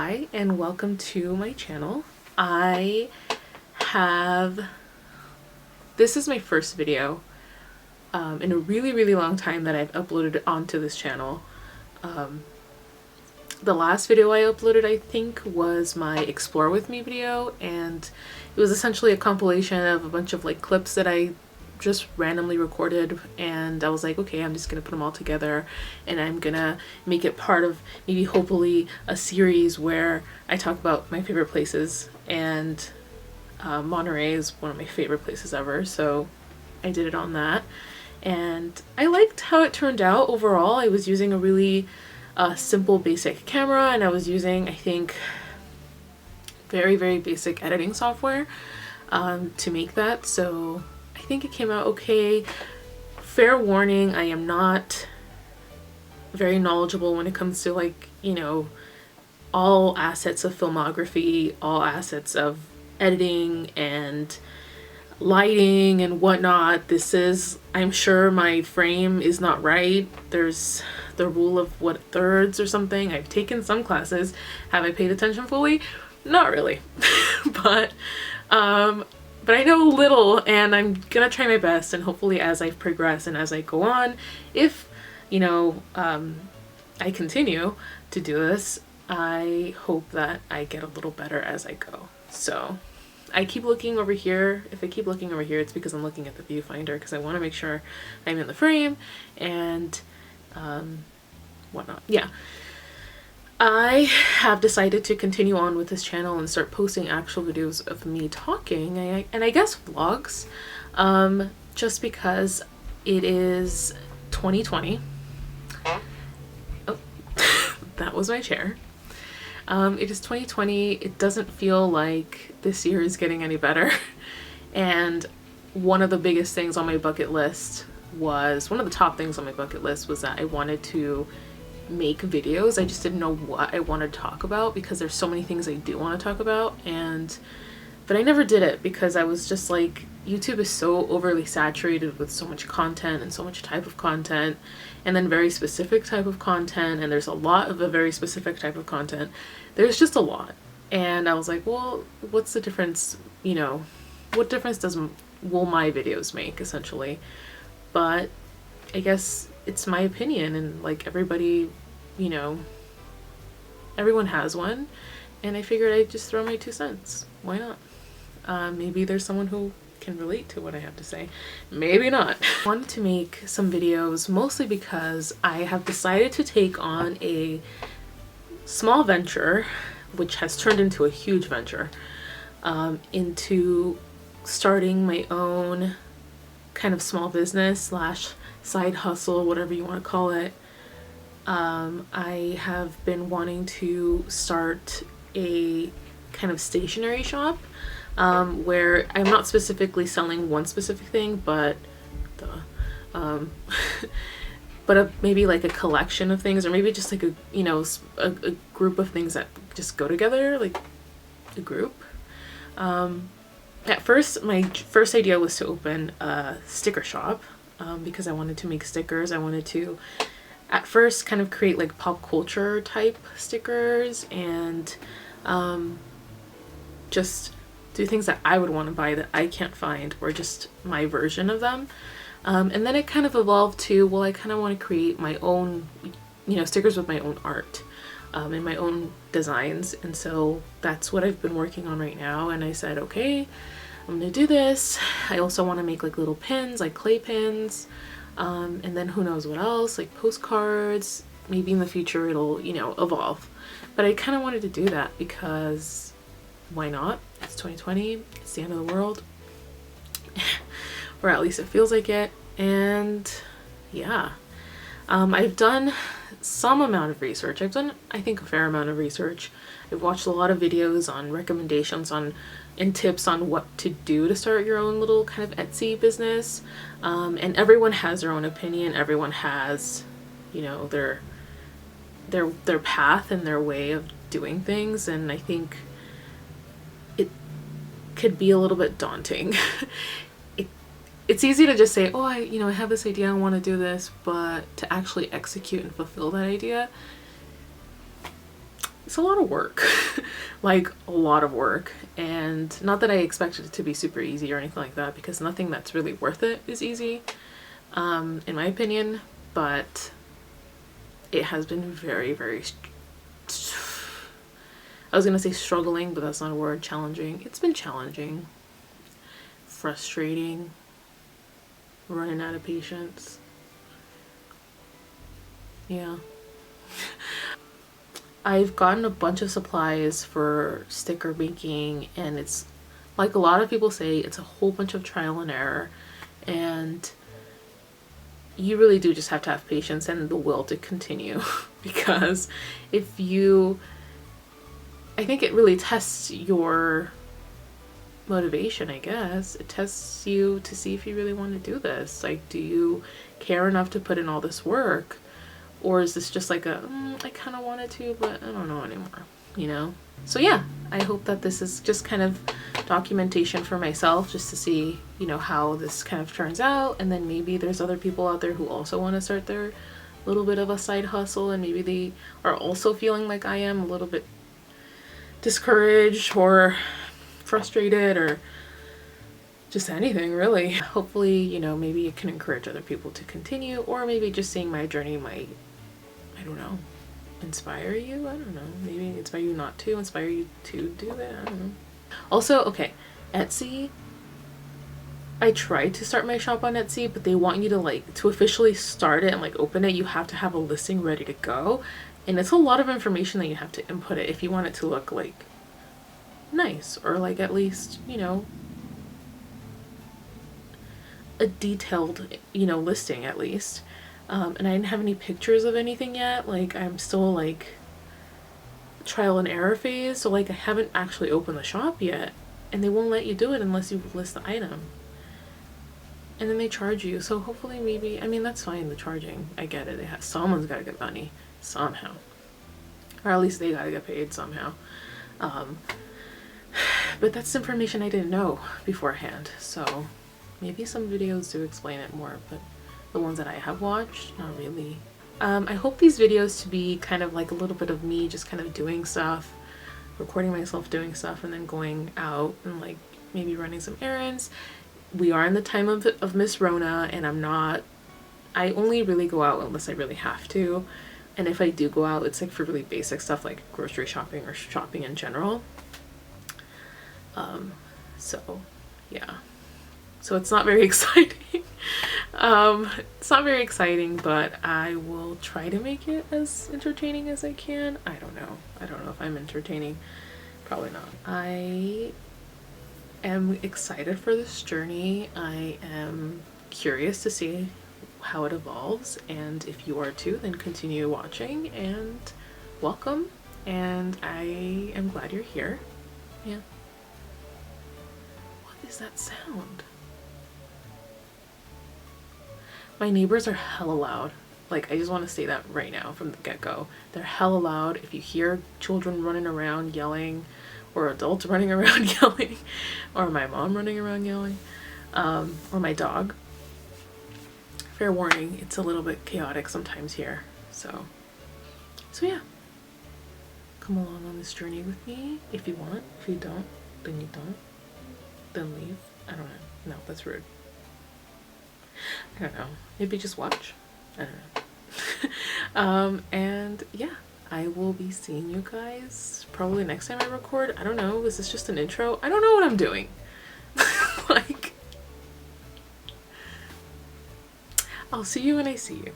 Hi and welcome to my channel. I have, this is my first video in a really long time that I've uploaded onto this channel. The last video I uploaded, I think, was my Explore With Me video, and it was essentially a compilation of a bunch of like clips that I just randomly recorded, and I was like, okay, I'm just gonna put them all together and I'm gonna make it part of maybe hopefully a series where I talk about my favorite places, and Monterey is one of my favorite places ever, so I did it on that and I liked how it turned out overall. I was using a really simple basic camera, and I was using, I think, very basic editing software to make that, so I think it came out okay. Fair warning, I am not very knowledgeable when it comes to, like, you know, all assets of filmography, all assets of editing and lighting and whatnot. This is, I'm sure my frame is not right. There's the rule of what, thirds or something. I've taken some classes. Have I paid attention fully? Not really. but I know a little, and I'm gonna try my best, and hopefully as I progress and as I go on, if, you know, I continue to do this, I hope that I get a little better as I go. So I keep looking over here. If I keep looking over here, it's because I'm looking at the viewfinder, because I want to make sure I'm in the frame and whatnot. Yeah. I have decided to continue on with this channel and start posting actual videos of me talking, and I guess vlogs, just because it is 2020. Oh, that was my chair. It is 2020. It doesn't feel like this year is getting any better. And one of the biggest things on my bucket list was, one of the top things on my bucket list was that I wanted to make videos. I just didn't know what I wanted to talk about, because there's so many things I do want to talk about, but I never did it because I was just like, YouTube is so overly saturated with so much content and so much type of content, and then very specific type of content, and there's a lot of a very specific type of content. There's just a lot, and I was like, well, what's the difference? You know, what difference will my videos make, essentially? But I guess it's my opinion, and like everybody, you know, everyone has one, and I figured I'd just throw my 2 cents. Why not? Maybe there's someone who can relate to what I have to say. Maybe not. I wanted to make some videos mostly because I have decided to take on a small venture, which has turned into a huge venture, into starting my own kind of small business slash side hustle, whatever you want to call it. I have been wanting to start a kind of stationery shop, where I'm not specifically selling one specific thing, but maybe like a collection of things, or maybe just like a, you know, a group of things that just go together, like a group. At first, my first idea was to open a sticker shop, because I wanted to make stickers. I wanted to, at first, kind of create like pop culture type stickers, and just do things that I would want to buy that I can't find, or just my version of them. And then it kind of evolved to, well, I kind of want to create my own, you know, stickers with my own art, and my own designs. And so that's what I've been working on right now. And I said, okay, I'm gonna do this. I also want to make like little pins, like clay pins, and then who knows what else, like postcards. Maybe in the future it'll, you know, evolve. But I kind of wanted to do that because why not? It's 2020, it's the end of the world, or at least it feels like it. And yeah, I've done some amount of research. I've done, I think, a fair amount of research. I've watched a lot of videos on recommendations on and tips on what to do to start your own little kind of Etsy business. And everyone has their own opinion. Everyone has, you know, their path and their way of doing things. And I think it could be a little bit daunting. It's easy to just say, oh, I have this idea, I want to do this, but to actually execute and fulfill that idea, it's a lot of work. Like a lot of work. And not that I expected it to be super easy or anything like that, because nothing that's really worth it is easy, in my opinion. But it has been very, very, I was gonna say struggling, but that's not a word. Challenging. It's been challenging, frustrating, running out of patience. Yeah. I've gotten a bunch of supplies for sticker making, and it's like a lot of people say, it's a whole bunch of trial and error, and you really do just have to have patience and the will to continue. Because if you, I think it really tests your motivation, I guess. It tests you to see if you really want to do this. Like, do you care enough to put in all this work? Or is this just like a, I kind of wanted to, but I don't know anymore, you know? So yeah, I hope that this is just kind of documentation for myself, just to see, you know, how this kind of turns out. And then maybe there's other people out there who also want to start their little bit of a side hustle, and maybe they are also feeling like I am, a little bit discouraged or frustrated or just anything really. Hopefully, you know, maybe it can encourage other people to continue, or maybe just seeing my journey might, I don't know, inspire you. I don't know, maybe inspire you not to, inspire you to do that. I don't know. Also, okay, Etsy, I tried to start my shop on Etsy, but they want you to, like, to officially start it and like open it, you have to have a listing ready to go, and it's a lot of information that you have to input it if you want it to look like nice, or like at least, you know, a detailed, you know, listing at least. And I didn't have any pictures of anything yet. Like, I'm still like trial and error phase, so like I haven't actually opened the shop yet, and they won't let you do it unless you list the item, and then they charge you. So hopefully, maybe, I mean, that's fine, the charging, I get it. Someone's got to get money somehow, or at least they got to get paid somehow. But that's information I didn't know beforehand, so maybe some videos do explain it more, but the ones that I have watched, not really. I hope these videos to be kind of like a little bit of me just kind of doing stuff, recording myself doing stuff, and then going out and like maybe running some errands. We are in the time of Miss Rona, and I only really go out unless I really have to. And if I do go out, it's like for really basic stuff like grocery shopping or shopping in general. So yeah. So it's not very exciting. It's not very exciting, but I will try to make it as entertaining as I can. I don't know if I'm entertaining. Probably not. I am excited for this journey. I am curious to see how it evolves, and if you are too, then continue watching, and welcome, and I am glad you're here. Yeah. What is that sound? My neighbors are hella loud. Like, I just want to say that right now from the get-go. They're hella loud. If you hear children running around yelling, or adults running around yelling, or my mom running around yelling, or my dog, fair warning, it's a little bit chaotic sometimes here. So yeah. Come along on this journey with me if you want. If you don't, then you don't. Then leave. I don't know. No, that's rude. I don't know. Maybe just watch. I don't know. And yeah, I will be seeing you guys probably next time I record. I don't know. Is this just an intro? I don't know what I'm doing. Like, I'll see you when I see you.